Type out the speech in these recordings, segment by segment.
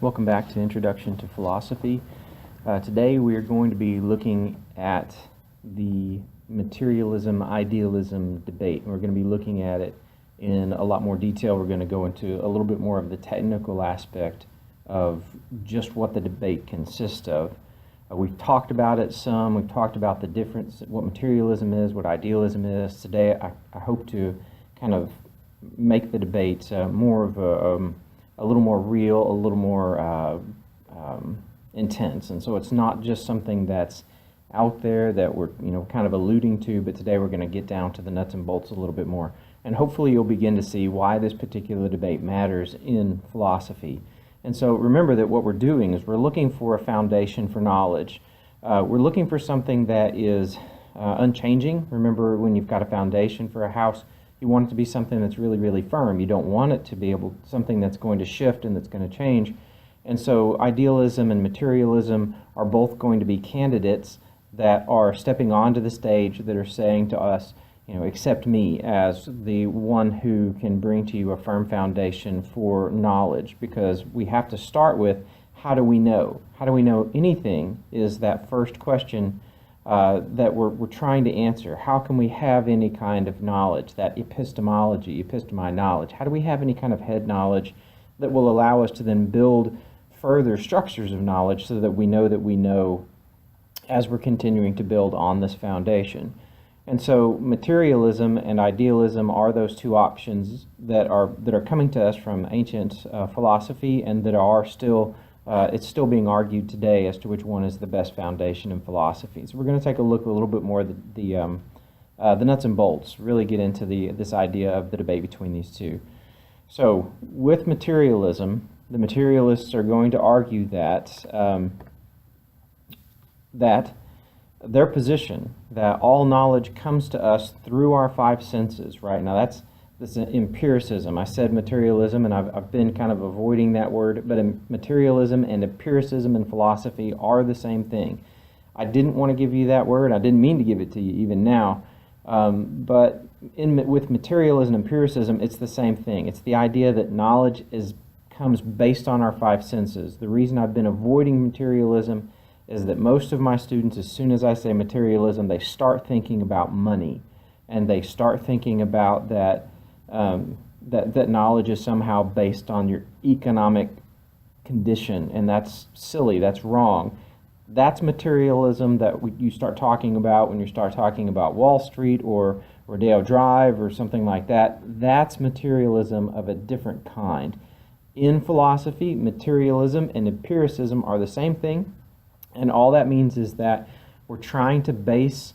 Welcome back to Introduction to Philosophy. Today we are going to be looking at the materialism-idealism debate. We're going to be looking at it in a lot more detail. We're going to go into a little bit more of the technical aspect of just what the debate consists of. We've talked about it some. We've talked about the difference, what materialism is, what idealism is. Today I hope to kind of make the debate more of a little more real, a little more intense. And so it's not just something that's out there that we're kind of alluding to, but today we're going to get down to the nuts and bolts a little bit more. And hopefully you'll begin to see why this particular debate matters in philosophy. And so remember that what we're doing is we're looking for a foundation for knowledge. We're looking for something that is unchanging. Remember, when you've got a foundation for a house, you want it to be something that's really, really firm. You don't want it to be something that's going to shift and that's going to change. And so idealism and materialism are both going to be candidates that are stepping onto the stage that are saying to us, accept me as the one who can bring to you a firm foundation for knowledge, because we have to start with, how do we know? How do we know anything is that first question that we're trying to answer. How can we have any kind of knowledge, that epistemi knowledge? How do we have any kind of head knowledge that will allow us to then build further structures of knowledge so that we know as we're continuing to build on this foundation? And so materialism and idealism are those two options that are coming to us from ancient philosophy, and that are still it's still being argued today as to which one is the best foundation in philosophy. So we're going to take a look a little bit more at the nuts and bolts, really get into this idea of the debate between these two. So with materialism, the materialists are going to argue that that their position that all knowledge comes to us through our five senses, right? Now that's empiricism. I said materialism, and I've been kind of avoiding that word, but materialism and empiricism in philosophy are the same thing. I didn't want to give you that word. I didn't mean to give it to you even now, but with materialism and empiricism, it's the same thing. It's the idea that knowledge comes based on our five senses. The reason I've been avoiding materialism is that most of my students, as soon as I say materialism, they start thinking about money, and they start thinking about that knowledge is somehow based on your economic condition, and that's silly, that's wrong. That's materialism that you start talking about when you start talking about Wall Street or Rodeo Drive or something like that. That's materialism of a different kind. In philosophy, materialism and empiricism are the same thing. And all that means is that we're trying to base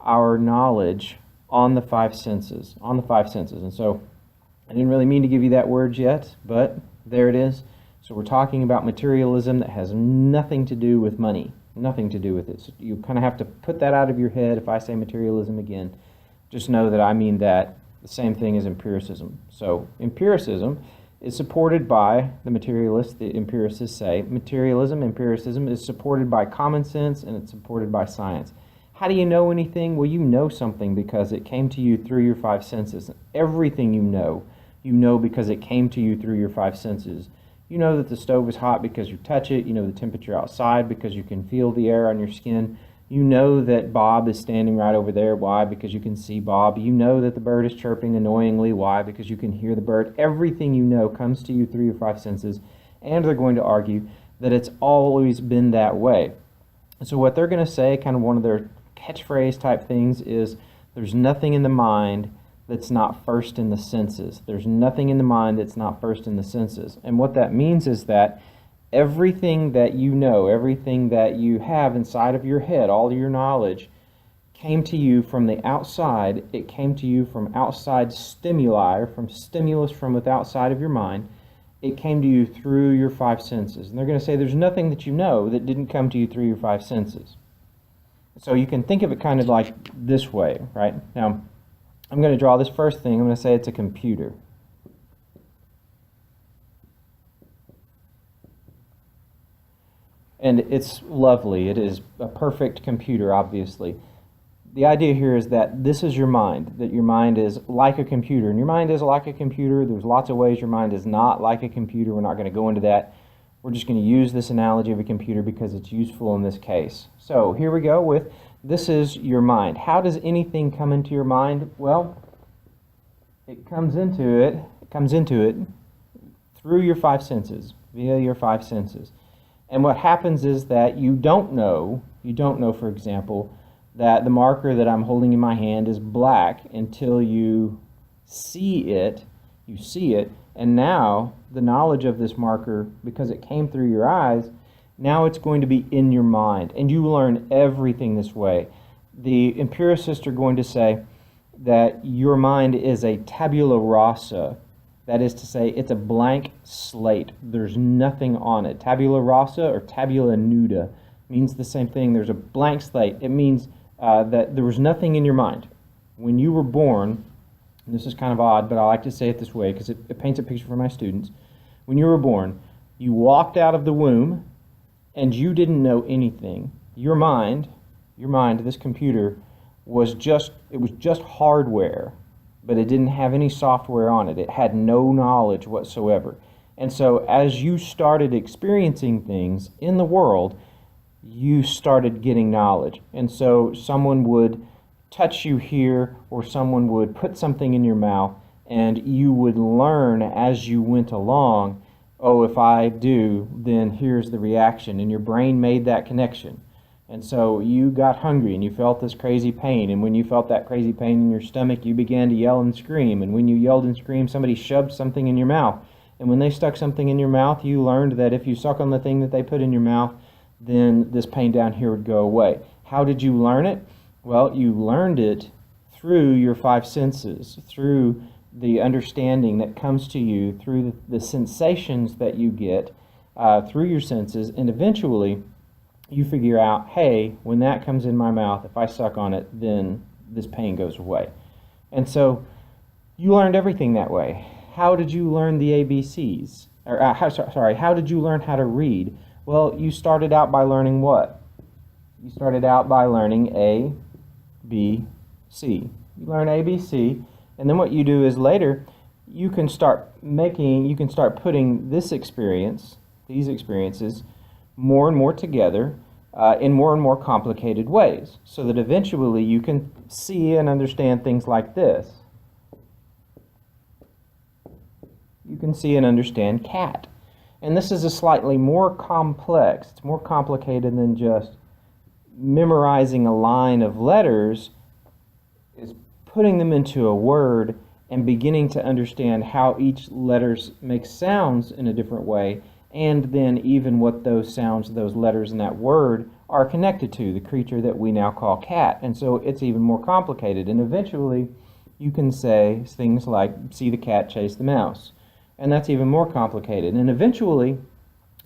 our knowledge on the five senses, And so I didn't really mean to give you that word yet, but there it is. So we're talking about materialism that has nothing to do with money, nothing to do with it. So you kind of have to put that out of your head. If I say materialism again, just know that I mean that the same thing as empiricism. So empiricism is supported by the materialists. The empiricists say materialism, empiricism is supported by common sense, and it's supported by science. How do you know anything? Well, you know something because it came to you through your five senses. Everything you know because it came to you through your five senses. You know that the stove is hot because you touch it. You know the temperature outside because you can feel the air on your skin. You know that Bob is standing right over there. Why? Because you can see Bob. You know that the bird is chirping annoyingly. Why? Because you can hear the bird. Everything you know comes to you through your five senses, and they're going to argue that it's always been that way. So what they're going to say, kind of one of their catchphrase type things, is there's nothing in the mind that's not first in the senses. There's nothing in the mind that's not first in the senses. And what that means is that everything that you know, everything that you have inside of your head, all your knowledge, came to you from the outside. It came to you from outside stimuli, or from stimulus from outside of your mind. It came to you through your five senses. And they're going to say there's nothing that you know that didn't come to you through your five senses. So you can think of it kind of like this way, right? Now, I'm going to draw this first thing. I'm going to say it's a computer. And it's lovely. It is a perfect computer, obviously. The idea here is that this is your mind, that your mind is like a computer. And your mind is like a computer. There's lots of ways your mind is not like a computer. We're not going to go into that. we're just going to use this analogy of a computer because it's useful in this case. So here we go with, this is your mind. How does anything come into your mind? Well, it comes into it through your five senses, via your five senses. And what happens is that you don't know, for example, that the marker that I'm holding in my hand is black until you see it, and now the knowledge of this marker, because it came through your eyes, now it's going to be in your mind, and you learn everything this way. The empiricists are going to say that your mind is a tabula rasa. That is to say, it's a blank slate. There's nothing on it. Tabula rasa or tabula nuda means the same thing. There's a blank slate. It means that there was nothing in your mind. When you were born, and this is kind of odd, but I like to say it this way because it paints a picture for my students. When you were born, you walked out of the womb and you didn't know anything. Your mind, this computer, was just hardware, but it didn't have any software on it. It had no knowledge whatsoever. And so as you started experiencing things in the world, you started getting knowledge. And so someone would touch you here, or someone would put something in your mouth, and you would learn as you went along, oh, if I do, then here's the reaction. And your brain made that connection. And so you got hungry and you felt this crazy pain. And when you felt that crazy pain in your stomach, you began to yell and scream. And when you yelled and screamed, somebody shoved something in your mouth. And when they stuck something in your mouth, you learned that if you suck on the thing that they put in your mouth, then this pain down here would go away. How did you learn it? Well, you learned it through your five senses, through the understanding that comes to you, through the sensations that you get through your senses, and eventually you figure out, hey, when that comes in my mouth, if I suck on it, then this pain goes away. And so you learned everything that way. How did you learn the ABCs? How did you learn how to read? Well, you started out by learning what? You started out by learning A, B, C. You learn A, B, C, and then what you do is later you can start putting this experience, these experiences, more and more together in more and more complicated ways, so that eventually you can see and understand things like this. You can see and understand cat. And this is a slightly more complex, it's more complicated than just memorizing a line of letters. Is putting them into a word and beginning to understand how each letter makes sounds in a different way, and then even what those sounds, those letters in that word are connected to, the creature that we now call cat. And so it's even more complicated. And eventually you can say things like, see the cat chase the mouse. And that's even more complicated. And eventually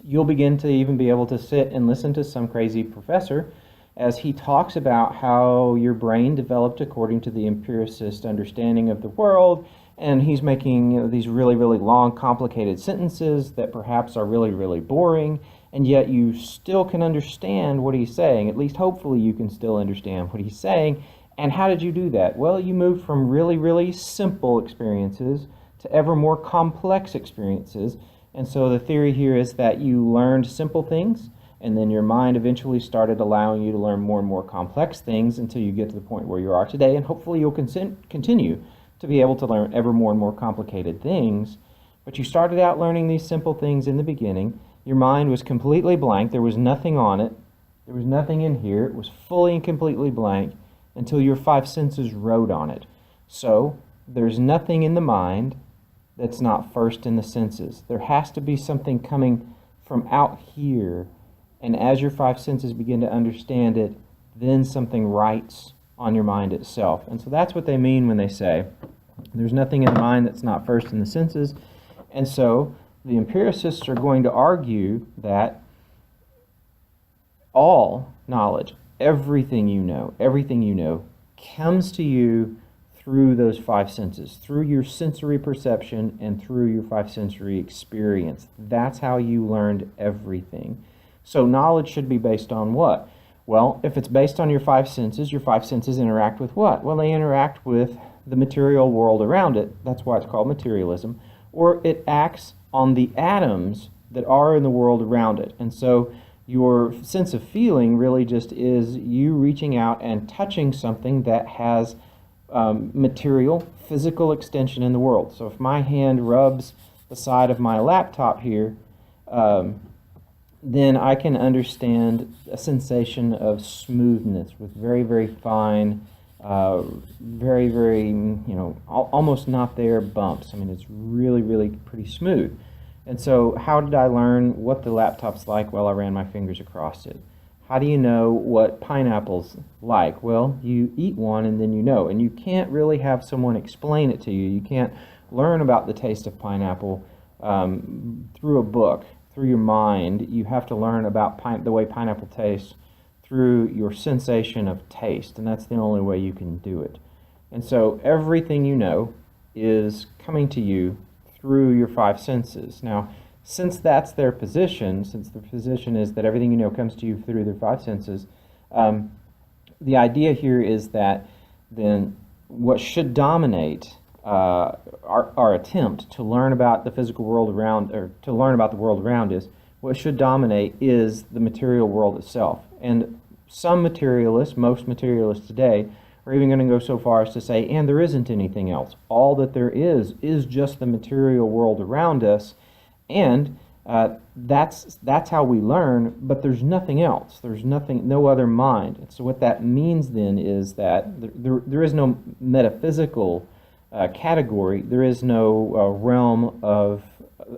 you'll begin to even be able to sit and listen to some crazy professor as he talks about how your brain developed according to the empiricist understanding of the world, and he's making these really, really long, complicated sentences that perhaps are really, really boring, and yet you still can understand what he's saying. At least hopefully you can still understand what he's saying. And how did you do that? Well, you moved from really, really simple experiences to ever more complex experiences. And so the theory here is that you learned simple things, and then your mind eventually started allowing you to learn more and more complex things until you get to the point where you are today. And hopefully you'll continue to be able to learn ever more and more complicated things. But you started out learning these simple things in the beginning. Your mind was completely blank. There was nothing on it. There was nothing in here. It was fully and completely blank until your five senses rode on it. So there's nothing in the mind that's not first in the senses. There has to be something coming from out here. And as your five senses begin to understand it, then something writes on your mind itself. And so that's what they mean when they say there's nothing in the mind that's not first in the senses. And so the empiricists are going to argue that all knowledge, everything you know, comes to you through those five senses, through your sensory perception and through your five sensory experience. That's how you learned everything. So knowledge should be based on what? Well, if it's based on your five senses interact with what? Well, they interact with the material world around it. That's why it's called materialism. Or it acts on the atoms that are in the world around it. And so your sense of feeling really just is you reaching out and touching something that has material, physical extension in the world. So if my hand rubs the side of my laptop here, then I can understand a sensation of smoothness with very, very fine, very, very, almost not there bumps. I mean, it's really, really pretty smooth. And so how did I learn what the laptop's like? Well, I ran my fingers across it. How do you know what pineapple's like? Well, you eat one and then you know. And you can't really have someone explain it to you. You can't learn about the taste of pineapple through a book, through your mind. You have to learn about the way pineapple tastes through your sensation of taste. And that's the only way you can do it. And so everything you know is coming to you through your five senses. Now, since that's their position, since the position is that everything you know comes to you through their five senses, the idea here is that then what should dominate our attempt to learn about the physical world around, or to learn about the world around us, what should dominate is the material world itself. And some materialists, most materialists today, are even going to go so far as to say, and there isn't anything else. All that there is just the material world around us, and that's how we learn, but there's nothing else. There's nothing, no other mind. And so what that means then is that there is no metaphysical category. There is no realm of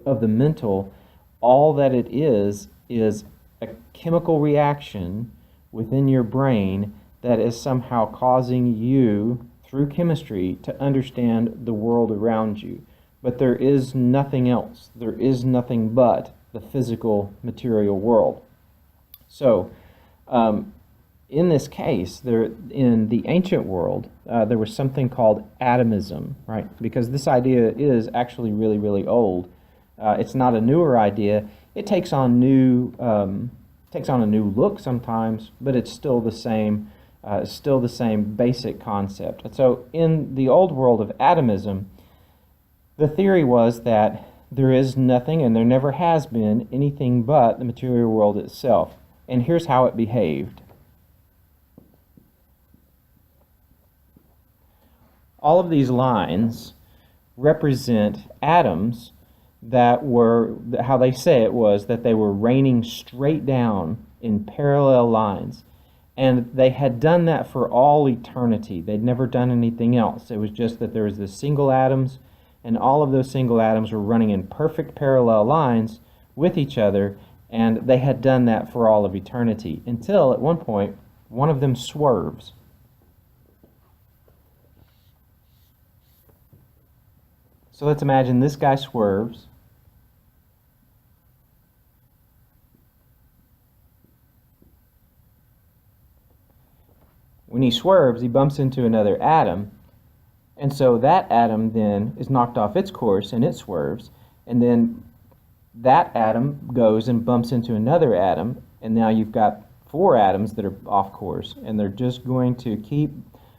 the mental. All that it is a chemical reaction within your brain that is somehow causing you, through chemistry, to understand the world around you. But there is nothing else. There is nothing but the physical material world. So, in this case, in the ancient world, there was something called atomism, right? Because this idea is actually really, really old. It's not a newer idea. It takes on a new look sometimes, but it's still the same. Still the same basic concept. And so in the old world of atomism, the theory was that there is nothing and there never has been anything but the material world itself. And here's how it behaved. All of these lines represent atoms that were, how they say it was, that they were raining straight down in parallel lines. And they had done that for all eternity. They'd never done anything else. It was just that there was this single atoms, and all of those single atoms were running in perfect parallel lines with each other, and they had done that for all of eternity, until at one point, one of them swerves. So let's imagine this guy swerves. When he swerves, he bumps into another atom, and so that atom then is knocked off its course and it swerves, and then that atom goes and bumps into another atom, and now you've got four atoms that are off course, and they're just going to keep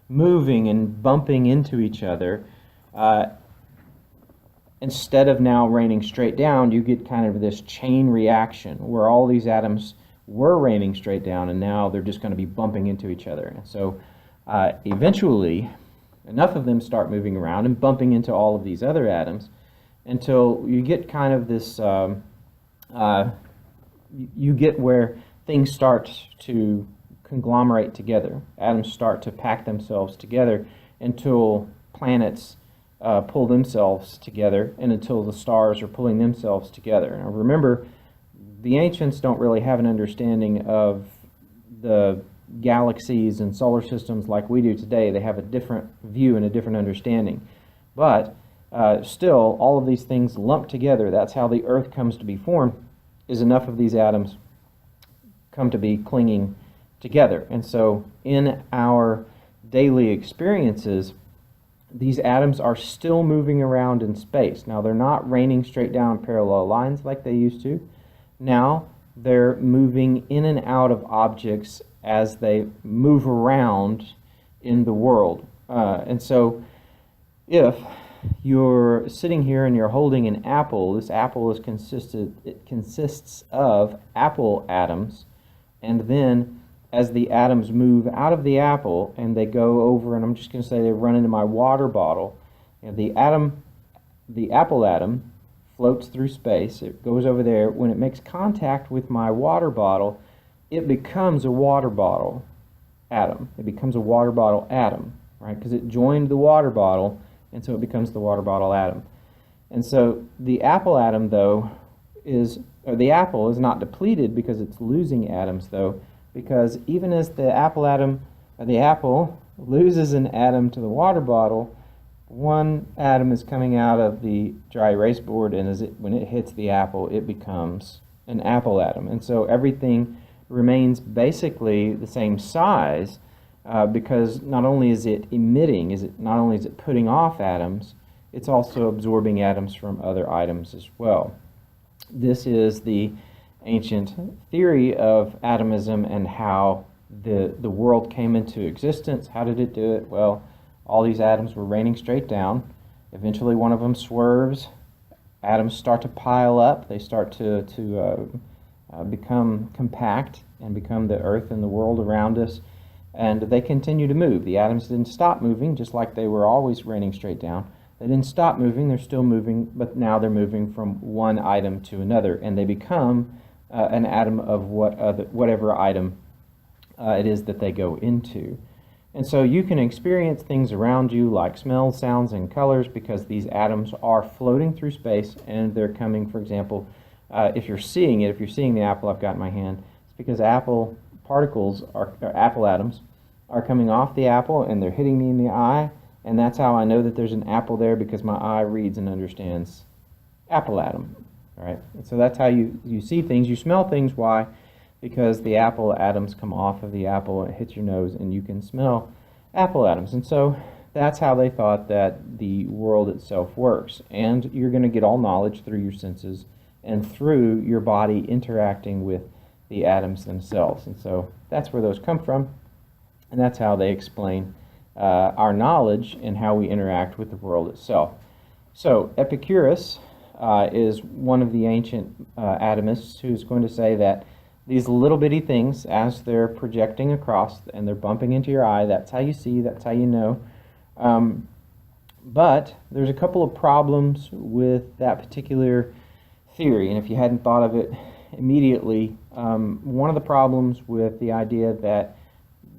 moving and bumping into each other. Instead of now raining straight down, you get kind of this chain reaction where all these atoms were raining straight down, and now they're just going to be bumping into each other. And so eventually, enough of them start moving around and bumping into all of these other atoms until you get kind of this, you get where things start to conglomerate together. Atoms start to pack themselves together until planets pull themselves together, and until the stars are pulling themselves together. Now remember, the ancients don't really have an understanding of the galaxies and solar systems like we do today. They have a different view and a different understanding. But still, all of these things lumped together, that's how the Earth comes to be formed, is enough of these atoms come to be clinging together. And so in our daily experiences, these atoms are still moving around in space. Now, they're not raining straight down parallel lines like they used to. Now, they're moving in and out of objects as they move around in the world. And so, if you're sitting here and you're holding an apple. This apple consists of apple atoms, and then as the atoms move out of the apple and they go over, and I'm just going to say they run into my water bottle, the apple atom floats through space. It goes over there. When it makes contact with my water bottle, it becomes a water bottle atom. It becomes a water bottle atom, right? Because it joined the water bottle, and so it becomes the water bottle atom. And so the apple atom, though, the apple is not depleted because it's losing atoms, though, because even as the apple loses an atom to the water bottle, one atom is coming out of the dry erase board, and when it hits the apple, it becomes an apple atom. And so everything remains basically the same size, because not only is it putting off atoms, it's also absorbing atoms from other items as well. This is the ancient theory of atomism and how the world came into existence. How did it do it? Well, all these atoms were raining straight down. Eventually one of them swerves. Atoms start to pile up. They start to become compact and become the earth and the world around us. And they continue to move. The atoms didn't stop moving, just like they were always raining straight down. They didn't stop moving, they're still moving, but now they're moving from one item to another, and they become an atom of whatever item it is that they go into. And so you can experience things around you like smells, sounds, and colors because these atoms are floating through space, and they're coming, for example, if you're seeing the apple I've got in my hand, it's because apple atoms are coming off the apple and they're hitting me in the eye, and that's how I know that there's an apple there, because my eye reads and understands apple atom, right? And so that's how you see things. You smell things. Why? Because the apple atoms come off of the apple and hit your nose, and you can smell apple atoms. And so that's how they thought that the world itself works. And you're going to get all knowledge through your senses and through your body interacting with the atoms themselves. And so that's where those come from, and that's how they explain our knowledge and how we interact with the world itself. So Epicurus is one of the ancient atomists who's going to say that these little bitty things, as they're projecting across and they're bumping into your eye, that's how you see, that's how you know. But there's a couple of problems with that particular theory, and if you hadn't thought of it immediately, one of the problems with the idea that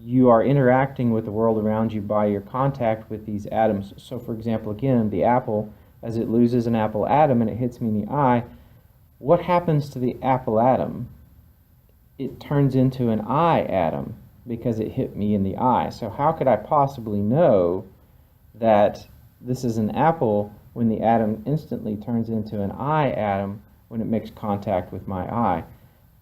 you are interacting with the world around you by your contact with these atoms. So for example, again, the apple, as it loses an apple atom and it hits me in the eye, what happens to the apple atom? It turns into an eye atom because it hit me in the eye. So how could I possibly know that this is an apple when the atom instantly turns into an eye atom when it makes contact with my eye?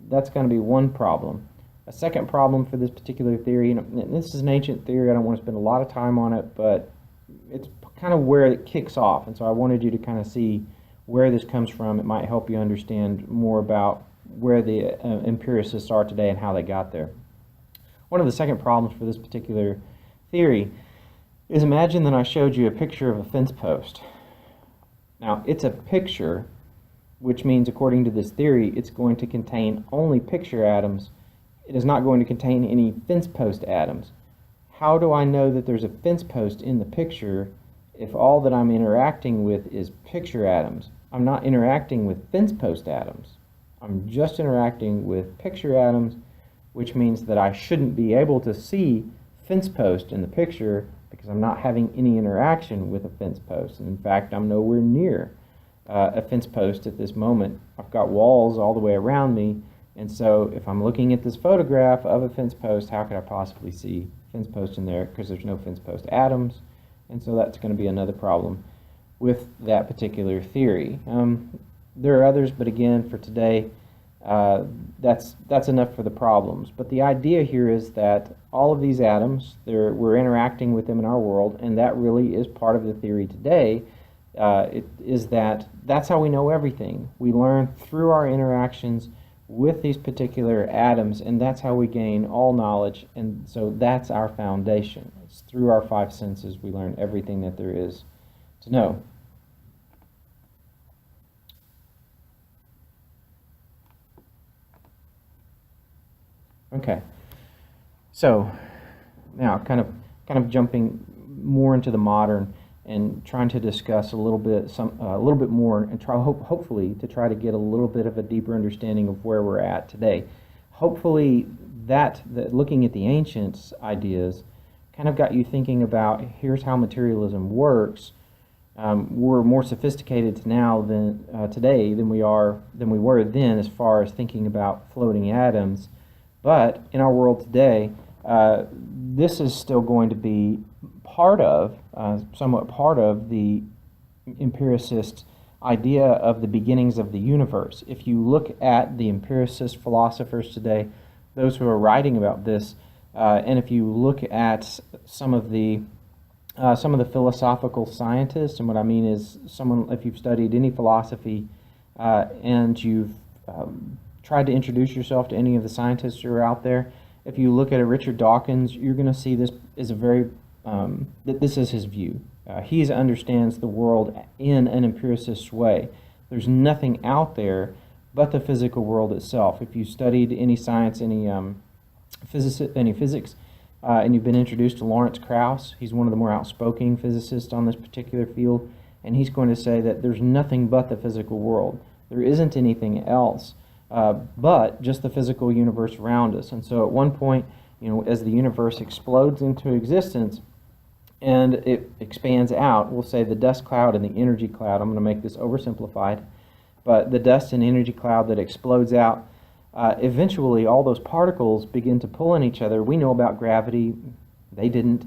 That's going to be one problem. A second problem for this particular theory, and this is an ancient theory, I don't want to spend a lot of time on it, but it's kind of where it kicks off, and so I wanted you to kind of see where this comes from. It might help you understand more about where the empiricists are today and how they got there. One of the second problems for this particular theory is, imagine that I showed you a picture of a fence post. Now, it's a picture, which means, according to this theory, it's going to contain only picture atoms. It is not going to contain any fence post atoms. How do I know that there's a fence post in the picture if all that I'm interacting with is picture atoms? I'm not interacting with fence post atoms. I'm just interacting with picture atoms, which means that I shouldn't be able to see fence post in the picture because I'm not having any interaction with a fence post. And in fact, I'm nowhere near a fence post at this moment. I've got walls all the way around me, and so if I'm looking at this photograph of a fence post, how could I possibly see fence post in there? Because there's no fence post atoms, and so that's going to be another problem with that particular theory. There are others, but again, for today, that's enough for the problems. But the idea here is that all of these atoms, we're interacting with them in our world, and that really is part of the theory today. That's how we know everything. We learn through our interactions with these particular atoms, and that's how we gain all knowledge, and so that's our foundation. It's through our five senses we learn everything that there is to know. Okay, so now kind of jumping more into the modern and trying to discuss a little bit more and hopefully to try to get a little bit of a deeper understanding of where we're at today. Hopefully that looking at the ancients' ideas kind of got you thinking about here's how materialism works. We're more sophisticated now today than we were then as far as thinking about floating atoms. But in our world today, this is still going to be somewhat part of the empiricist idea of the beginnings of the universe. If you look at the empiricist philosophers today, those who are writing about this, and if you look at some of the philosophical scientists, and what I mean is if you've studied any philosophy and you've tried to introduce yourself to any of the scientists who are out there, if you look at a Richard Dawkins, you're going to see this is this is his view. He understands the world in an empiricist way. There's nothing out there but the physical world itself. If you studied any science, any physics, and you've been introduced to Lawrence Krauss, he's one of the more outspoken physicists on this particular field, and he's going to say that there's nothing but the physical world. There isn't anything else but just the physical universe around us. And so at one point, as the universe explodes into existence and it expands out, we'll say the dust cloud and the energy cloud, I'm going to make this oversimplified, but the dust and energy cloud that explodes out, eventually all those particles begin to pull in each other. We know about gravity, they didn't.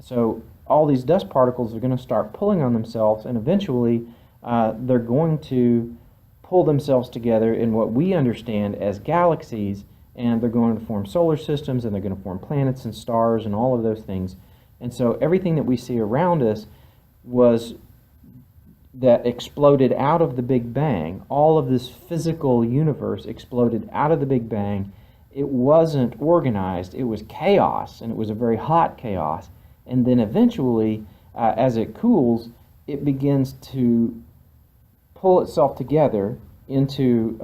So all these dust particles are going to start pulling on themselves, and eventually they're going to pull themselves together in what we understand as galaxies, and they're going to form solar systems, and they're going to form planets and stars and all of those things. And so everything that we see around us that exploded out of the Big Bang. All of this physical universe exploded out of the Big Bang. It wasn't organized. It was chaos, and it was a very hot chaos. And then eventually, as it cools, it begins to pull itself together into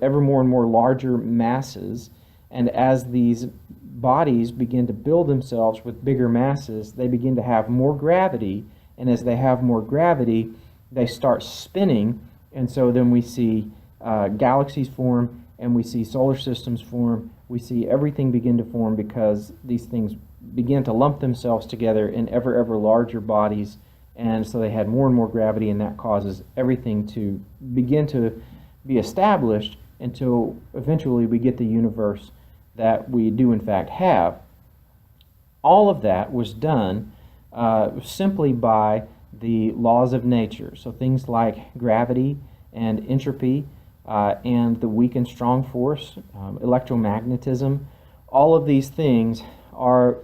ever more and more larger masses. And as these bodies begin to build themselves with bigger masses, they begin to have more gravity. And as they have more gravity, they start spinning. And so then we see galaxies form, and we see solar systems form. We see everything begin to form because these things begin to lump themselves together in ever larger bodies. And so they had more and more gravity, and that causes everything to begin to be established until eventually we get the universe that we do in fact have. All of that was done simply by the laws of nature. So things like gravity and entropy and the weak and strong force, electromagnetism, all of these things are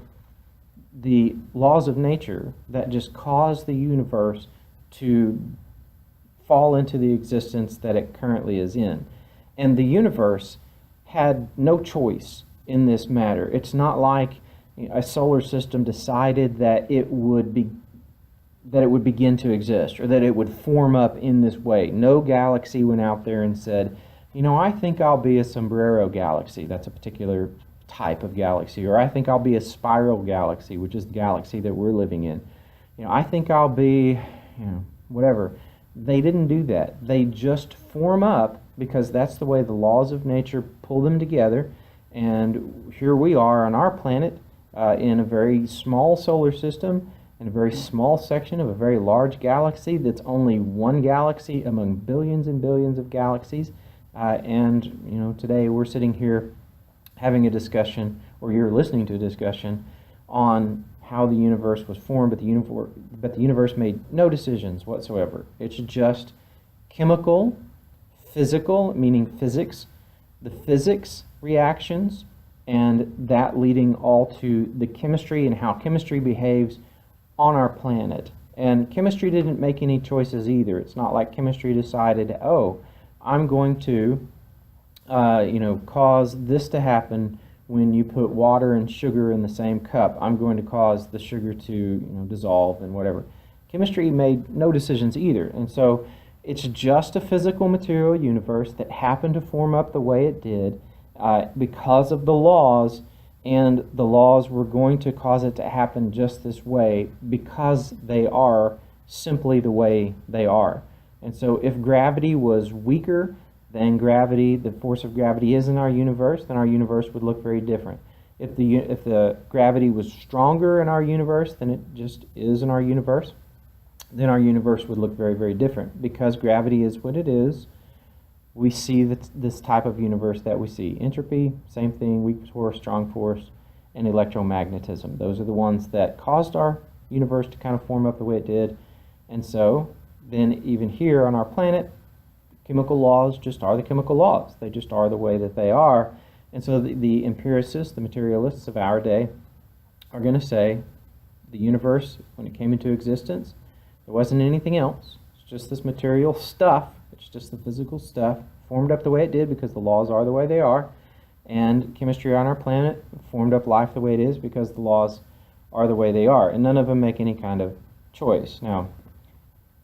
the laws of nature that just cause the universe to fall into the existence that it currently is in. And the universe had no choice in this matter. It's not like a solar system decided that it would begin to exist, or that it would form up in this way. No galaxy went out there and said, I think I'll be a sombrero galaxy. That's a particular type of galaxy. Or I think I'll be a spiral galaxy, which is the galaxy that we're living in. I think I'll be, whatever. They didn't do that. They just form up because that's the way the laws of nature pull them together. And here we are on our planet in a very small solar system, in a very small section of a very large galaxy that's only one galaxy among billions and billions of galaxies. And today we're sitting here having a discussion, or you're listening to a discussion on how the universe was formed, but the universe made no decisions whatsoever. It's just chemical, physical, meaning physics, the physics reactions, and that leading all to the chemistry and how chemistry behaves on our planet. And chemistry didn't make any choices either. It's not like chemistry decided, I'm going to cause this to happen when you put water and sugar in the same cup. I'm going to cause the sugar to dissolve and whatever. chemistry made no decisions either. And so it's just a physical material universe that happened to form up the way it did because of the laws, and the laws were going to cause it to happen just this way because they are simply the way they are. And so if gravity was weaker than gravity, the force of gravity is in our universe, then our universe would look very different. If the gravity was stronger in our universe than it just is in our universe, then our universe would look very, very different. Because gravity is what it is, we see this type of universe that we see. Entropy, same thing, weak force, strong force, and electromagnetism. Those are the ones that caused our universe to kind of form up the way it did. And so then even here on our planet, chemical laws just are the chemical laws. They just are the way that they are. And so the empiricists, the materialists of our day, are going to say the universe, when it came into existence, there wasn't anything else. It's just this material stuff. It's just the physical stuff formed up the way it did because the laws are the way they are. And chemistry on our planet formed up life the way it is because the laws are the way they are. And none of them make any kind of choice. Now,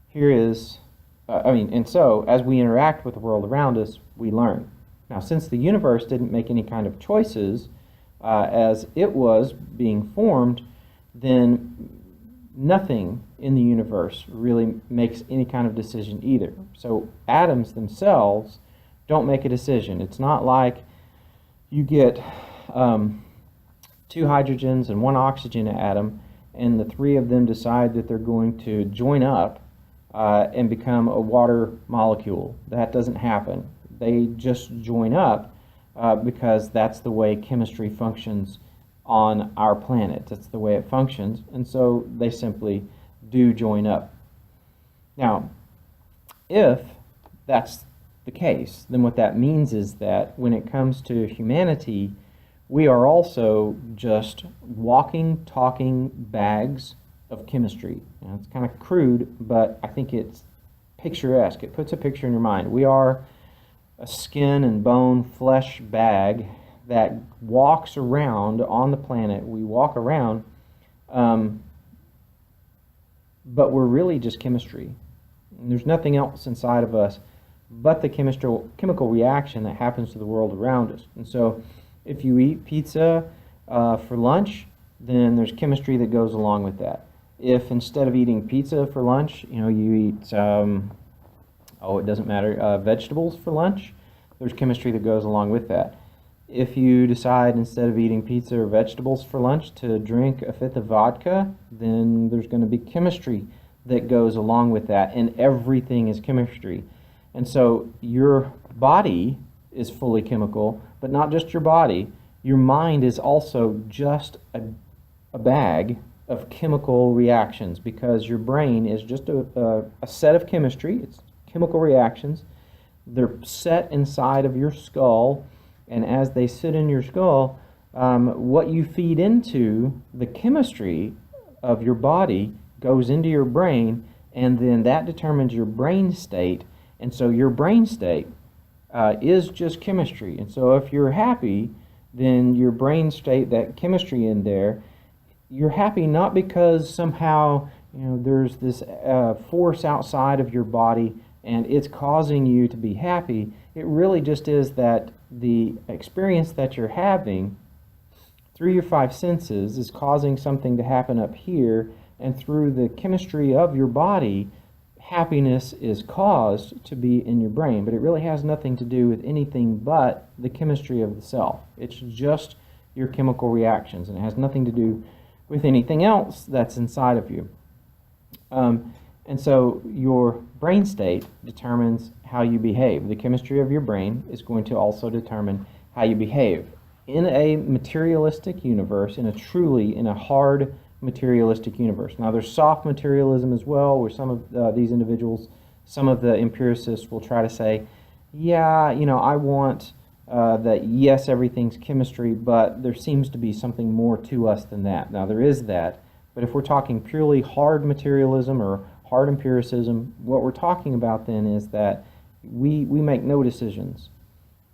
here is, and so as we interact with the world around us, we learn. Now, since the universe didn't make any kind of choices as it was being formed, then nothing in the universe really makes any kind of decision either. So atoms themselves don't make a decision. It's not like you get 2 hydrogens and 1 oxygen atom, and the 3 of them decide that they're going to join up and become a water molecule. That doesn't happen. They just join up because that's the way chemistry functions on our planet. That's the way it functions, and so they simply do join up. Now, if that's the case, then what that means is that when it comes to humanity, we are also just walking, talking bags of chemistry. Now, it's kind of crude, but I think it's picturesque. It puts a picture in your mind. We are a skin and bone flesh bag that walks around on the planet. We walk around, but we're really just chemistry. And there's nothing else inside of us but the chemical reaction that happens to the world around us. And so if you eat pizza for lunch, then there's chemistry that goes along with that. If instead of eating pizza for lunch, you eat, it doesn't matter, vegetables for lunch, there's chemistry that goes along with that. If you decide instead of eating pizza or vegetables for lunch to drink a fifth of vodka, then there's going to be chemistry that goes along with that, and everything is chemistry. And so your body is fully chemical, but not just your body. Your mind is also just a bag of chemical reactions, because your brain is just a set of chemistry. It's chemical reactions. They're set inside of your skull, and as they sit in your skull, what you feed into the chemistry of your body goes into your brain, and then that determines your brain state. And so your brain state is just chemistry. And so if you're happy, then your brain state, that chemistry in there, you're happy not because somehow there's this force outside of your body and it's causing you to be happy. It really just is that the experience that you're having through your 5 senses is causing something to happen up here, and through the chemistry of your body, happiness is caused to be in your brain. But it really has nothing to do with anything but the chemistry of the self. It's just your chemical reactions, and it has nothing to do with anything else that's inside of you. And so your brain state determines how you behave. The chemistry of your brain is going to also determine how you behave. In a materialistic universe, in a hard materialistic universe. Now there's soft materialism as well, where some of these individuals, some of the empiricists will try to say, I want that yes, everything's chemistry, but there seems to be something more to us than that. Now there is that, but if we're talking purely hard materialism or hard empiricism, what we're talking about then is that we make no decisions.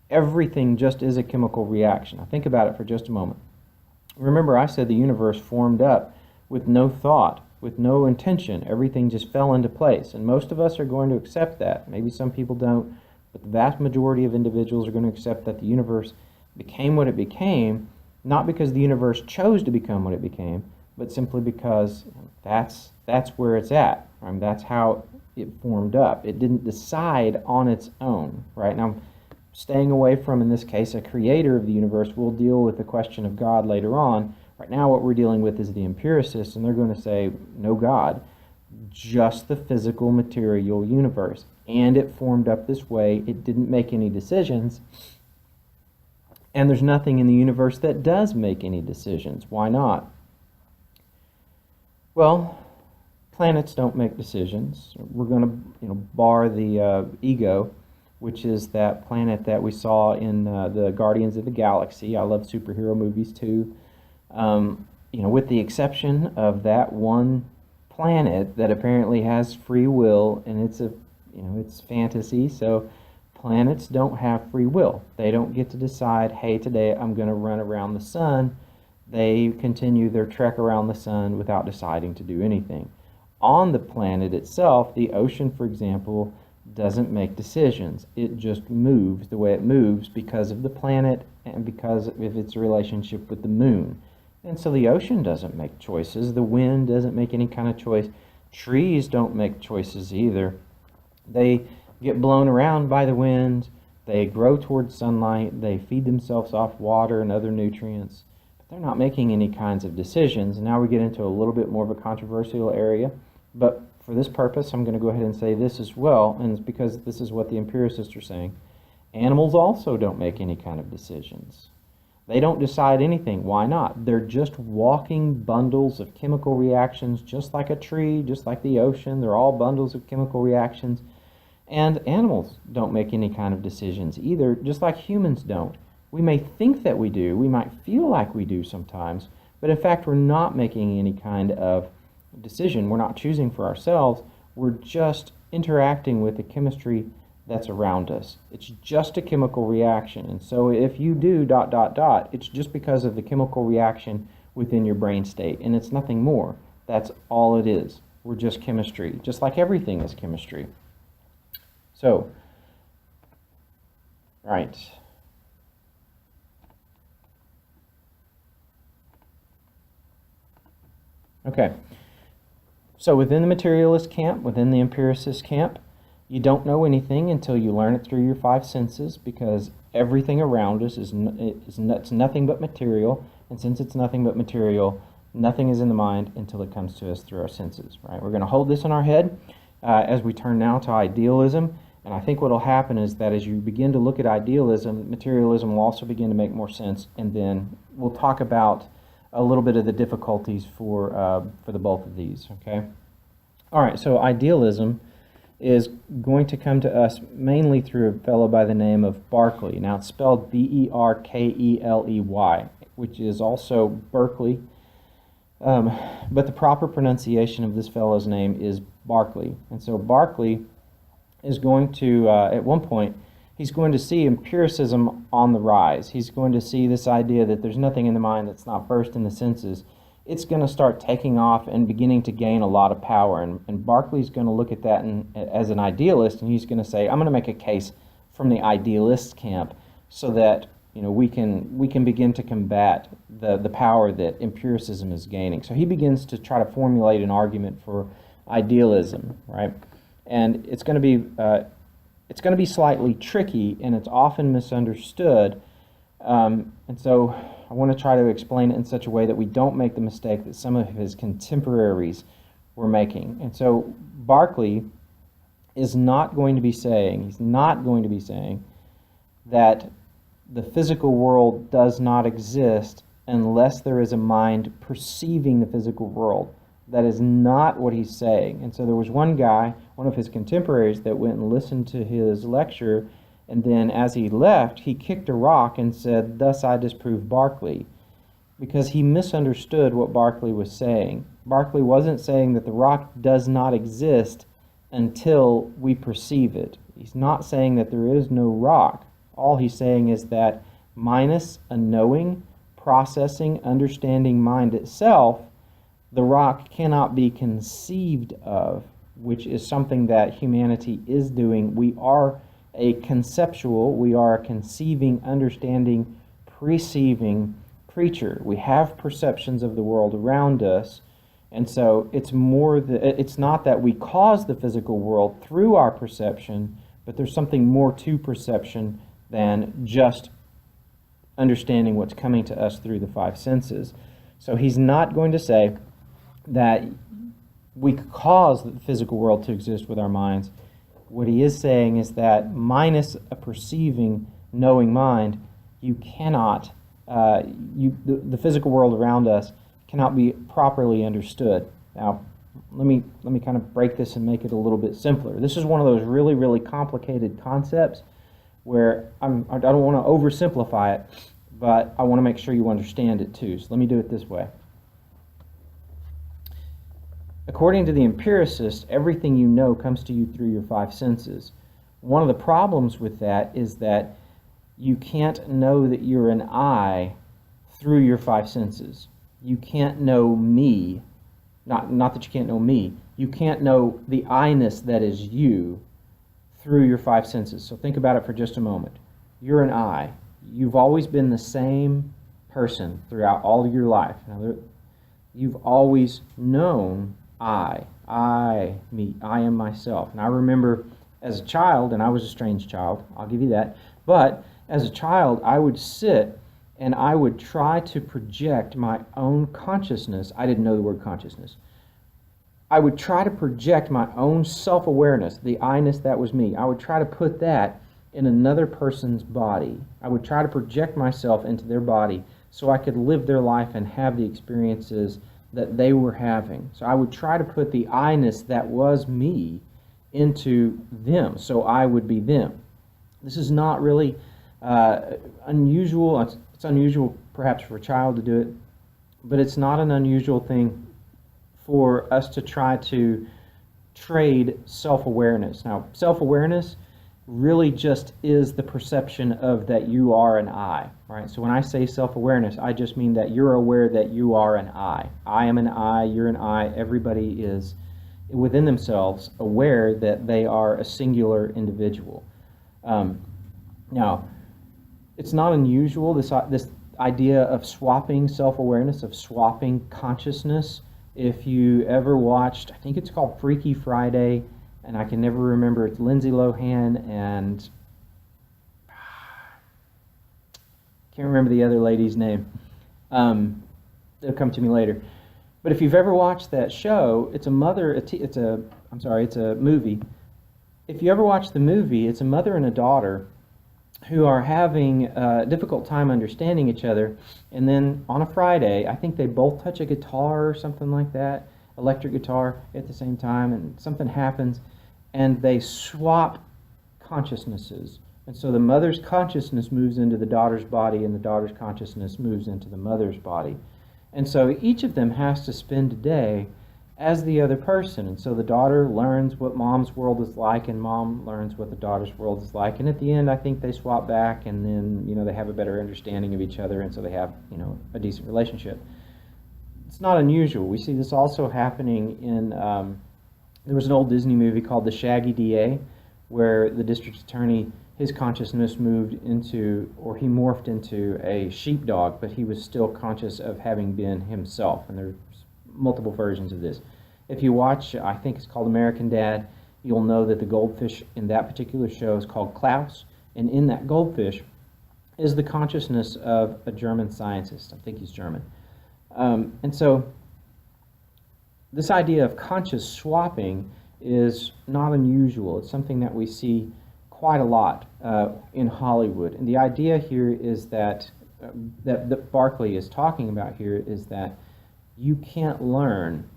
Everything just is a chemical reaction. Now think about it for just a moment. Remember, I said the universe formed up with no thought with no intention. Everything just fell into place. And most of us are going to accept that. Maybe some people don't, but the vast majority of individuals are going to accept that the universe became what it became, not because the universe chose to become what it became, but simply because that's where it's at. Right? That's how it formed up. It didn't decide on its own. Right? Now, staying away from, in this case, a creator of the universe. We'll deal with the question of God later on. Right now, what we're dealing with is the empiricists, and they're going to say, no God, just the physical material universe. And it formed up this way. It didn't make any decisions. And there's nothing in the universe that does make any decisions. Why not? Well, planets don't make decisions. We're going to bar the ego, which is that planet that we saw in the Guardians of the Galaxy. I love superhero movies too. With the exception of that one planet that apparently has free will, and it's fantasy. So planets don't have free will. They don't get to decide, hey, today I'm going to run around the sun. They continue their trek around the sun without deciding to do anything. On the planet itself, the ocean, for example, doesn't make decisions. It just moves the way it moves because of the planet and because of its relationship with the moon. And so the ocean doesn't make choices. The wind doesn't make any kind of choice. Trees don't make choices either. They get blown around by the wind. They grow towards sunlight. They feed themselves off water and other nutrients. But they're not making any kinds of decisions. And now we get into a little bit more of a controversial area. But for this purpose, I'm going to go ahead and say this as well, and it's because this is what the empiricists are saying. Animals also don't make any kind of decisions. They don't decide anything. Why not? They're just walking bundles of chemical reactions, just like a tree, just like the ocean. They're all bundles of chemical reactions. And animals don't make any kind of decisions either, just like humans don't. We may think that we do. We might feel like we do sometimes, but in fact, we're not making any kind of decision. We're not choosing for ourselves. We're just interacting with the chemistry that's around us. It's just a chemical reaction. And so if you do ... it's just because of the chemical reaction within your brain state. And it's nothing more. That's all it is. We're just chemistry, just like everything is chemistry. So, right. Okay. So within the materialist camp, within the empiricist camp, you don't know anything until you learn it through your five senses, because everything around us is nothing but material, and since it's nothing but material, nothing is in the mind until it comes to us through our senses. Right? We're going to hold this in our head as we turn now to idealism, and I think what will happen is that as you begin to look at idealism, materialism will also begin to make more sense, and then we'll talk about a little bit of the difficulties for the both of these, okay? All right, so idealism is going to come to us mainly through a fellow by the name of Berkeley. Now, it's spelled B-E-R-K-E-L-E-Y, which is also Berkeley, but the proper pronunciation of this fellow's name is Berkeley. And so Berkeley is going to, at one point, he's going to see empiricism on the rise. He's going to see this idea that there's nothing in the mind that's not first in the senses. It's going to start taking off and beginning to gain a lot of power. And Berkeley's going to look at that as an idealist, and he's going to say, I'm going to make a case from the idealist camp so that we can begin to combat the power that empiricism is gaining. So he begins to try to formulate an argument for idealism, right? And it's going to be slightly tricky, and it's often misunderstood. And so I want to try to explain it in such a way that we don't make the mistake that some of his contemporaries were making. And so Berkeley is not going to be saying, that the physical world does not exist unless there is a mind perceiving the physical world. That is not what he's saying. And so there was one guy, one of his contemporaries, that went and listened to his lecture, and then as he left, he kicked a rock and said, "Thus I disprove Berkeley," because he misunderstood what Berkeley was saying. Berkeley wasn't saying that the rock does not exist until we perceive it. He's not saying that there is no rock. All he's saying is that minus a knowing, processing, understanding mind itself, The rock cannot be conceived of, which is something that humanity is doing. We are a conceptual, we are a conceiving, understanding, perceiving creature. We have perceptions of the world around us, and so it's not that we cause the physical world through our perception, but there's something more to perception than just understanding what's coming to us through the five senses. So he's not going to say that we could cause the physical world to exist with our minds. What he is saying is that minus a perceiving, knowing mind, you cannot, the physical world around us cannot be properly understood. Now, let me kind of break this and make it a little bit simpler. This is one of those really, really complicated concepts where I don't want to oversimplify it, but I want to make sure you understand it too. So let me do it this way. According to the empiricist, everything you know comes to you through your five senses. One of the problems with that is that you can't know that you're an I through your five senses. You can't know me. Not that you can't know me. You can't know the I-ness that is you through your five senses. So think about it for just a moment. You're an I. You've always been the same person throughout all of your life. Now, you've always known I, me, I am myself. And I remember as a child, and I was a strange child, I'll give you that, but as a child, I would sit and I would try to project my own consciousness. I didn't know the word consciousness. I would try to project my own self-awareness, the I-ness that was me. I would try to put that in another person's body. I would try to project myself into their body so I could live their life and have the experiences that they were having. So I would try to put the I-ness that was me into them, so I would be them. This is not really unusual. It's unusual perhaps for a child to do it, but it's not an unusual thing for us to try to trade self-awareness. Now, self-awareness really just is the perception of that you are an I, right? So when I say self-awareness, I just mean that you're aware that you are an I. I am an I, you're an I, everybody is within themselves aware that they are a singular individual. Now, it's not unusual, this idea of swapping self-awareness, of swapping consciousness. If you ever watched, I think it's called Freaky Friday, and I can never remember, it's Lindsay Lohan and can't remember the other lady's name. It'll come to me later. But if you've ever watched that show, it's a movie. If you ever watch the movie, it's a mother and a daughter who are having a difficult time understanding each other, and then on a Friday, I think they both touch a guitar or something like that, electric guitar at the same time, and something happens, and they swap consciousnesses. And so the mother's consciousness moves into the daughter's body, and the daughter's consciousness moves into the mother's body. And so each of them has to spend a day as the other person. And so the daughter learns what mom's world is like, and mom learns what the daughter's world is like. And at the end, I think they swap back, and then, they have a better understanding of each other, and so they have, a decent relationship. It's not unusual. We see this also happening in, there was an old Disney movie called The Shaggy DA, where the district attorney, his consciousness moved into, or he morphed into a sheepdog, but he was still conscious of having been himself. And there's multiple versions of this. If you watch, I think it's called American Dad, you'll know that the goldfish in that particular show is called Krauss, and in that goldfish is the consciousness of a German scientist. I think he's German. And so this idea of conscious swapping is not unusual. It's something that we see quite a lot in Hollywood. And the idea here is that Barclay is talking about here is that you can't learn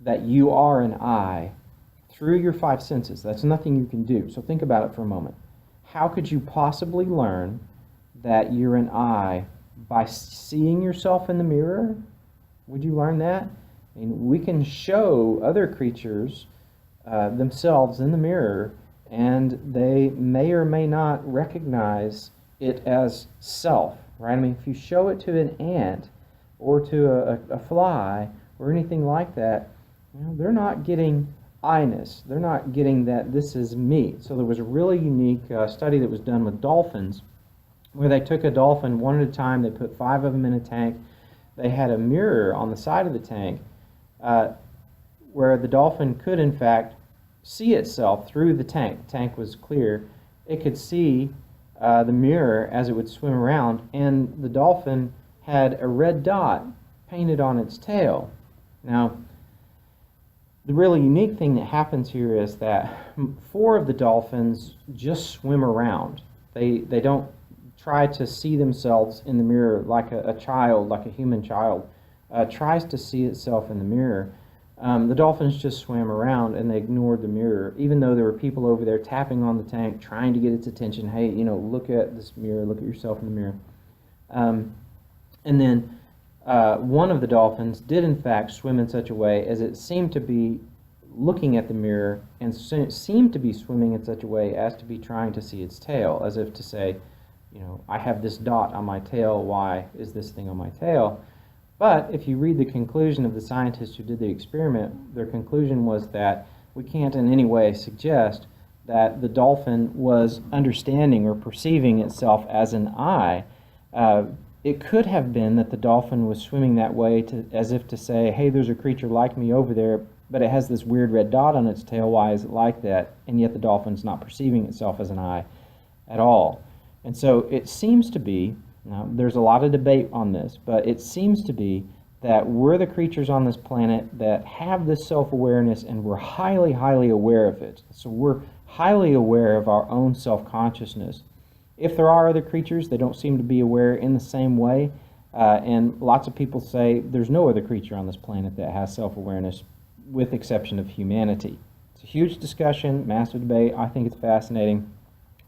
that you are an I through your five senses. That's nothing you can do. So think about it for a moment. How could you possibly learn that you're an I by seeing yourself in the mirror? Would you learn that? I mean, we can show other creatures themselves in the mirror, and they may or may not recognize it as self, right? I mean, if you show it to an ant or to a fly or anything like that, they're not getting I-ness. They're not getting that this is me. So there was a really unique study that was done with dolphins, where they took a dolphin one at a time. They put 5 of them in a tank. They had a mirror on the side of the tank where the dolphin could, in fact, see itself through the tank. The tank was clear. It could see the mirror as it would swim around, and the dolphin had a red dot painted on its tail. Now, the really unique thing that happens here is that 4 of the dolphins just swim around. They don't try to see themselves in the mirror like a child, like a human child, tries to see itself in the mirror. The dolphins just swam around and they ignored the mirror, even though there were people over there tapping on the tank, trying to get its attention. Hey, look at this mirror, look at yourself in the mirror. And then one of the dolphins did in fact swim in such a way as it seemed to be looking at the mirror, and seemed to be swimming in such a way as to be trying to see its tail, as if to say, I have this dot on my tail, why is this thing on my tail? But if you read the conclusion of the scientists who did the experiment, their conclusion was that we can't in any way suggest that the dolphin was understanding or perceiving itself as an I. It could have been that the dolphin was swimming that way as if to say, hey, there's a creature like me over there, but it has this weird red dot on its tail. Why is it like that? And yet the dolphin's not perceiving itself as an I at all. And so it seems to be, now there's a lot of debate on this, but it seems to be that we're the creatures on this planet that have this self-awareness, and we're highly, highly aware of it. So we're highly aware of our own self-consciousness. If there are other creatures, they don't seem to be aware in the same way. And lots of people say there's no other creature on this planet that has self-awareness, with exception of humanity. It's a huge discussion, massive debate. I think it's fascinating.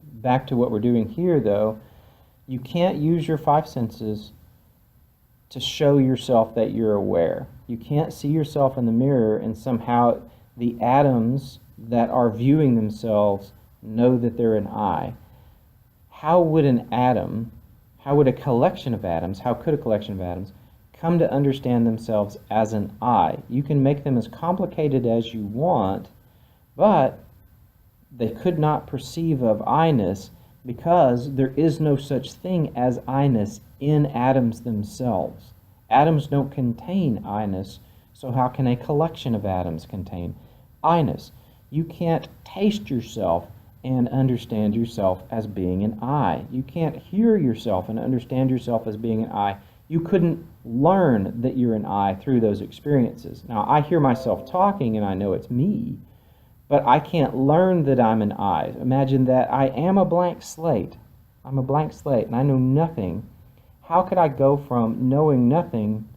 Back to what we're doing here, though, you can't use your 5 senses to show yourself that you're aware. You can't see yourself in the mirror and somehow the atoms that are viewing themselves know that they're an I. How would an atom, how would a collection of atoms, how could a collection of atoms come to understand themselves as an I? You can make them as complicated as you want, but they could not perceive of I-ness because there is no such thing as I-ness in atoms themselves. Atoms don't contain I-ness, so how can a collection of atoms contain I-ness? You can't taste yourself and understand yourself as being an I. You can't hear yourself and understand yourself as being an I. You couldn't learn that you're an I through those experiences. Now, I hear myself talking and I know it's me, but I can't learn that I'm an I. Imagine that I am a blank slate. I'm a blank slate and I know nothing. How could I go from knowing nothing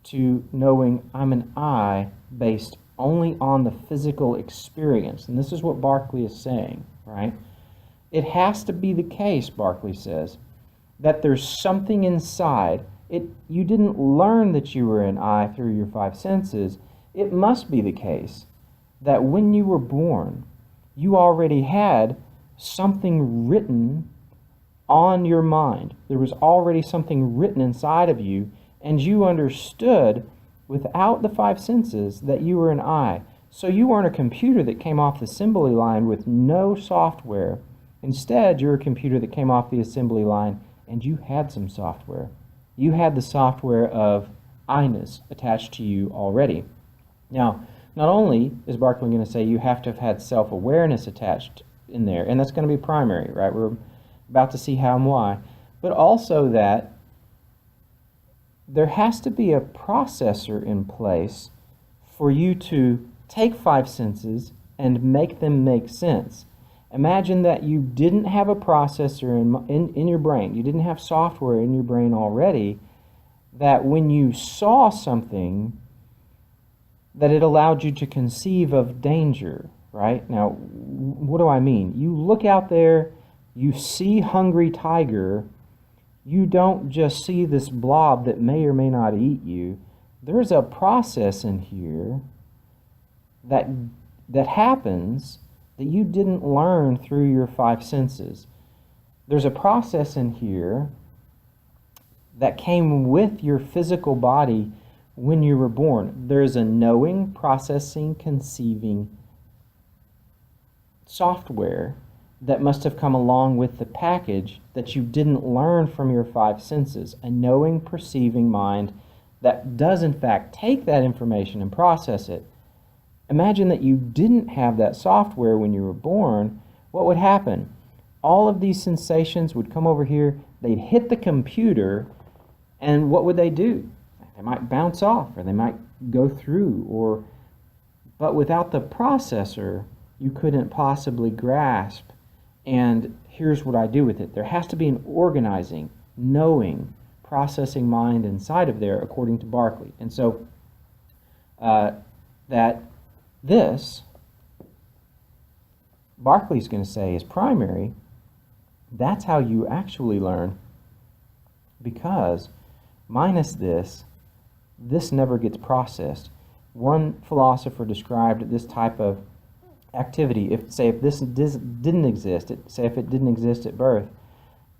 to knowing I'm an I based only on the physical experience? And this is what Berkeley is saying, right? It has to be the case, Berkeley says, that there's something inside. You didn't learn that you were an I through your 5 senses. It must be the case that when you were born, you already had something written on your mind. There was already something written inside of you, and you understood without the 5 senses that you were an I. So you weren't a computer that came off the assembly line with no software. Instead, you're a computer that came off the assembly line and you had some software. You had the software of I-ness attached to you already. Now, not only is Berkeley going to say you have to have had self-awareness attached in there, and that's going to be primary, right? We're about to see how and why. But also that there has to be a processor in place for you to take 5 senses and make them make sense. Imagine that you didn't have a processor in your brain. You didn't have software in your brain already, that when you saw something, that it allowed you to conceive of danger, right? Now, what do I mean? You look out there, you see hungry tiger, you don't just see this blob that may or may not eat you. There's a process in here that happens that you didn't learn through your 5 senses. There's a process in here that came with your physical body when you were born. There's a knowing, processing, conceiving software that must have come along with the package that you didn't learn from your five senses. A knowing, perceiving mind that does in fact take that information and process it. Imagine that you didn't have that software when you were born. What would happen? All of these sensations would come over here, they'd hit the computer, and what would they do? They might bounce off, or they might go through, but without the processor, you couldn't possibly grasp. And here's what I do with it. There has to be an organizing, knowing, processing mind inside of there, according to Berkeley. And so that this, Berkeley's going to say, is primary. That's how you actually learn, because minus this never gets processed. One philosopher described this type of activity, if this didn't exist, if it didn't exist at birth,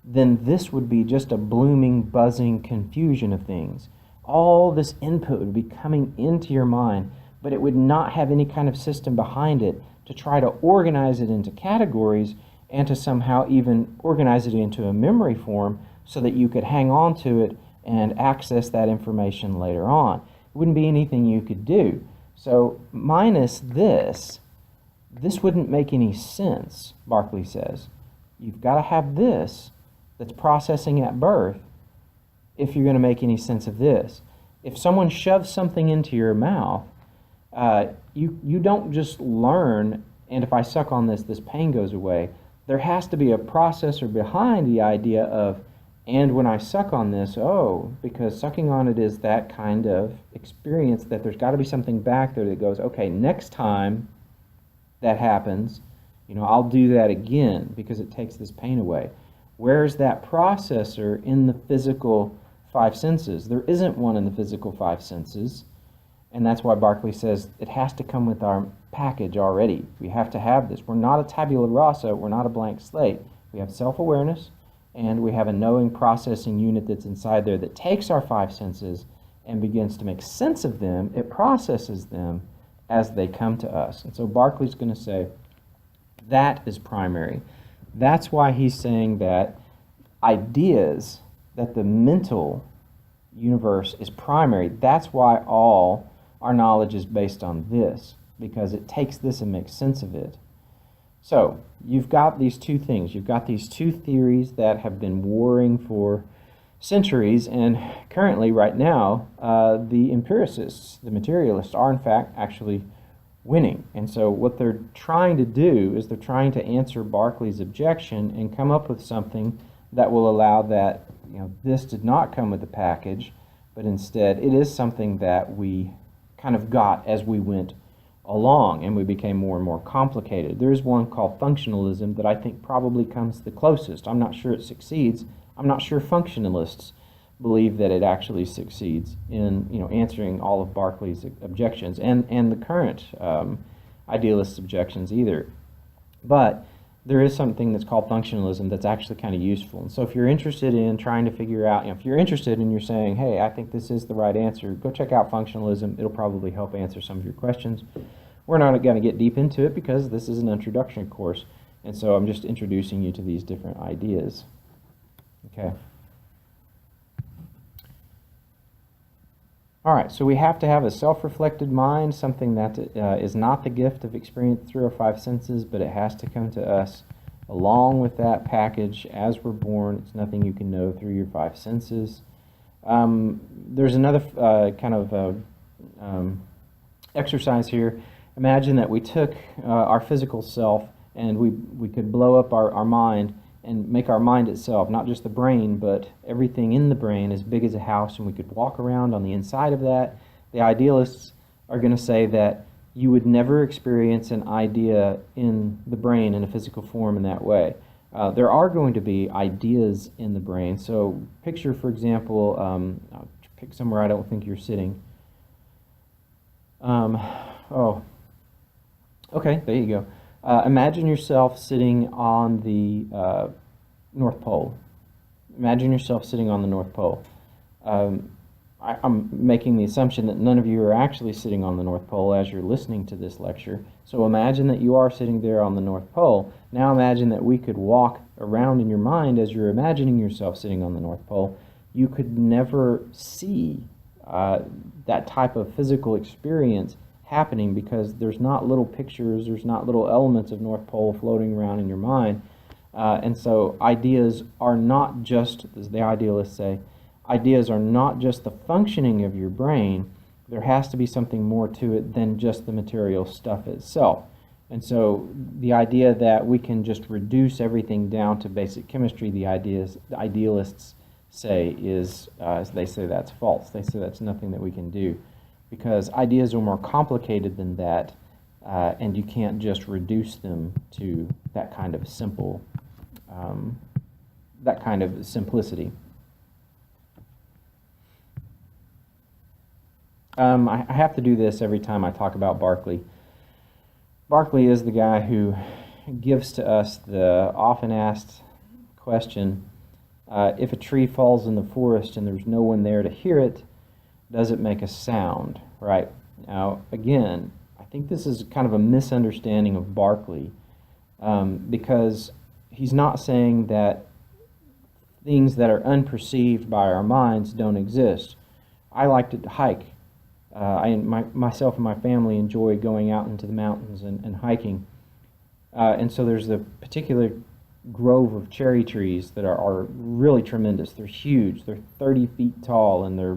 then this would be just a blooming, buzzing confusion of things. All this input would be coming into your mind, but it would not have any kind of system behind it to try to organize it into categories and to somehow even organize it into a memory form so that you could hang on to it and access that information later on. It wouldn't be anything you could do. So minus this wouldn't make any sense, Berkeley says. You've got to have this that's processing at birth if you're going to make any sense of this. If someone shoves something into your mouth, you don't just learn, and if I suck on this, this pain goes away. There has to be a processor behind the idea of, and when I suck on this, because sucking on it is that kind of experience, that there's got to be something back there that goes, okay, next time that happens, I'll do that again because it takes this pain away. Where's that processor in the physical five senses? There isn't one in the physical five senses, and that's why Berkeley says it has to come with our package already. We have to have this. We're not a tabula rasa, we're not a blank slate. We have self-awareness, and we have a knowing processing unit that's inside there that takes our five senses and begins to make sense of them. It processes them as they come to us. And so Berkeley's going to say that is primary. That's why he's saying that ideas, that the mental universe is primary. That's why all our knowledge is based on this, because it takes this and makes sense of it. So you've got these two things. You've got these two theories that have been warring for centuries, and currently, right now, the empiricists, the materialists, are in fact actually winning. And so what they're trying to do is they're trying to answer Berkeley's objection and come up with something that will allow that, this did not come with the package, but instead it is something that we kind of got as we went along and we became more and more complicated. There's one called Functionalism that I think probably comes the closest. I'm not sure it succeeds. I'm not sure functionalists believe that it actually succeeds in answering all of Berkeley's objections and the current idealist objections either. But there is something that's called functionalism that's actually kind of useful. And so if you're interested in trying to figure out, if you're interested and you're saying, hey, I think this is the right answer, go check out functionalism. It'll probably help answer some of your questions. We're not going to get deep into it because this is an introduction course. And so I'm just introducing you to these different ideas. Okay. All right, so we have to have a self-reflected mind, something that is not the gift of experience through our five senses, but it has to come to us along with that package as we're born. It's nothing you can know through your five senses. There's another kind of exercise here. Imagine that we took our physical self and we could blow up our mind and make our mind itself, not just the brain, but everything in the brain as big as a house, and we could walk around on the inside of that. The idealists are going to say that you would never experience an idea in the brain in a physical form in that way. There are going to be ideas in the brain. So picture, for example, I'll pick somewhere I don't think you're sitting. Okay, there you go. Imagine yourself sitting on the North Pole. Imagine yourself sitting on the North Pole. I'm making the assumption that none of you are actually sitting on the North Pole as you're listening to this lecture. So imagine that you are sitting there on the North Pole. Now imagine that we could walk around in your mind as you're imagining yourself sitting on the North Pole. You could never see that type of physical experience happening because there's not little pictures, there's not little elements of North Pole floating around in your mind. And so ideas are not just, as the idealists say, ideas are not just the functioning of your brain. There has to be something more to it than just the material stuff itself. And so the idea that we can just reduce everything down to basic chemistry, the idealists say is, they say that's false. They say that's nothing that we can do because ideas are more complicated than that, and you can't just reduce them to that kind of simple, that kind of simplicity. I have to do this every time I talk about Berkeley. Berkeley is the guy who gives to us the often asked question, if a tree falls in the forest and there's no one there to hear it, does it make a sound, right? Now, again, I think this is kind of a misunderstanding of Berkeley, because he's not saying that things that are unperceived by our minds don't exist. I like to hike. Myself and my family enjoy going out into the mountains and hiking. And so there's a particular grove of cherry trees that are really tremendous. They're huge. They're 30 feet tall, and they're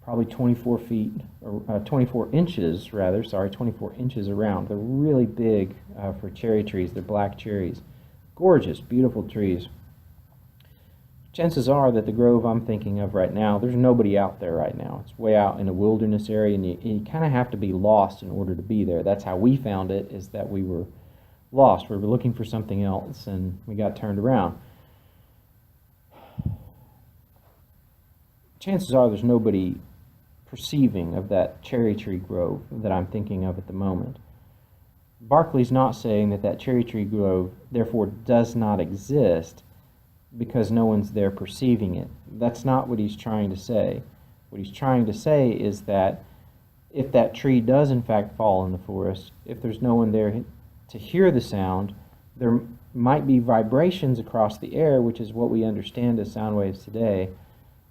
probably 24 feet, or 24 inches rather, 24 inches around. They're really big for cherry trees. They're black cherries. Gorgeous, beautiful trees. Chances are that the grove I'm thinking of right now, there's nobody out there right now. It's way out in a wilderness area, and you kind of have to be lost in order to be there. That's how we found it, is that we were lost. We were looking for something else, and we got turned around. Chances are there's nobody perceiving of that cherry tree grove that I'm thinking of at the moment. Berkeley's not saying that that cherry tree grove, therefore, does not exist because no one's there perceiving it. That's not what he's trying to say. What he's trying to say is that if that tree does in fact fall in the forest, if there's no one there to hear the sound, there might be vibrations across the air, which is what we understand as sound waves today,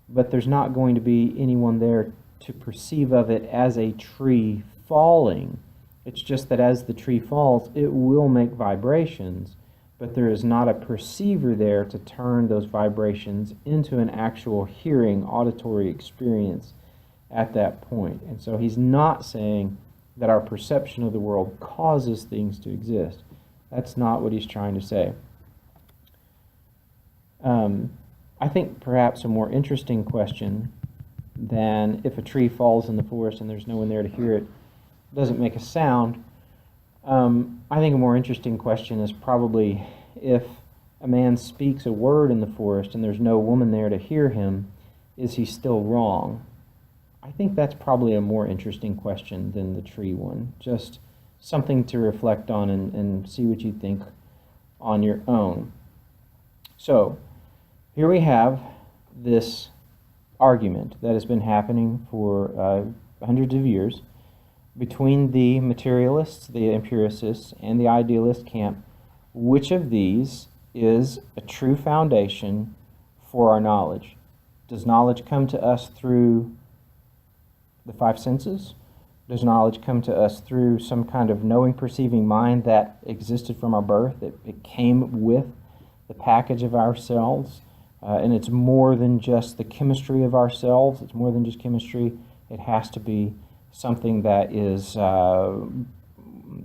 but there's not going to be anyone there to perceive of it as a tree falling. It's just that as the tree falls, it will make vibrations, but there is not a perceiver there to turn those vibrations into an actual hearing, auditory experience at that point. And so he's not saying that our perception of the world causes things to exist. That's not what he's trying to say. I think perhaps a more interesting question than if a tree falls in the forest and there's no one there to hear it, doesn't make a sound. I think a more interesting question is probably if a man speaks a word in the forest and there's no woman there to hear him, is he still wrong? I think that's probably a more interesting question than the tree one. Just something to reflect on and see what you think on your own. So, here we have this argument that has been happening for hundreds of years between the materialists, the empiricists, and the idealist camp. Which of these is a true foundation for our knowledge? Does knowledge come to us through the five senses? Does knowledge come to us through some kind of knowing, perceiving mind that existed from our birth? It came with the package of ourselves, and it's more than just the chemistry of ourselves. It's more than just chemistry. It has to be something that is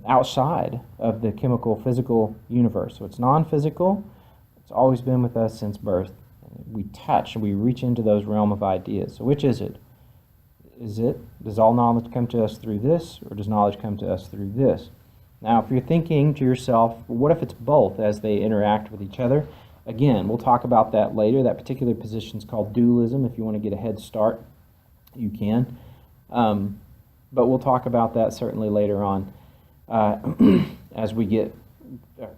outside of the chemical, physical universe. So it's non-physical. It's always been with us since birth. We touch, we reach into those realm of ideas. So which is it? Does all knowledge come to us through this, or does knowledge come to us through this? Now, if you're thinking to yourself, well, what if it's both as they interact with each other? Again, we'll talk about that later. That particular position is called dualism. If you want to get a head start, you can. But we'll talk about that certainly later on as we get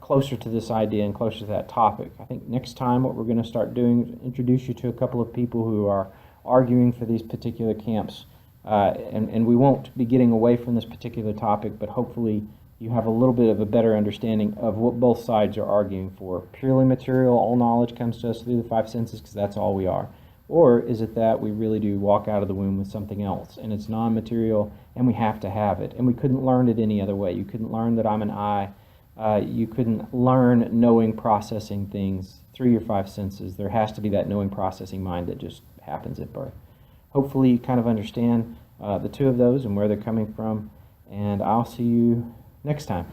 closer to this idea and closer to that topic. I think next time what we're going to start doing is introduce you to a couple of people who are arguing for these particular camps. And we won't be getting away from this particular topic, but hopefully you have a little bit of a better understanding of what both sides are arguing for. Purely material, all knowledge comes to us through the five senses because that's all we are. Or is it that we really do walk out of the womb with something else, and it's non-material, and we have to have it, and we couldn't learn it any other way. You couldn't learn that I'm an I. You couldn't learn knowing, processing things through your five senses. There has to be that knowing, processing mind that just happens at birth. Hopefully you kind of understand the two of those and where they're coming from, and I'll see you next time.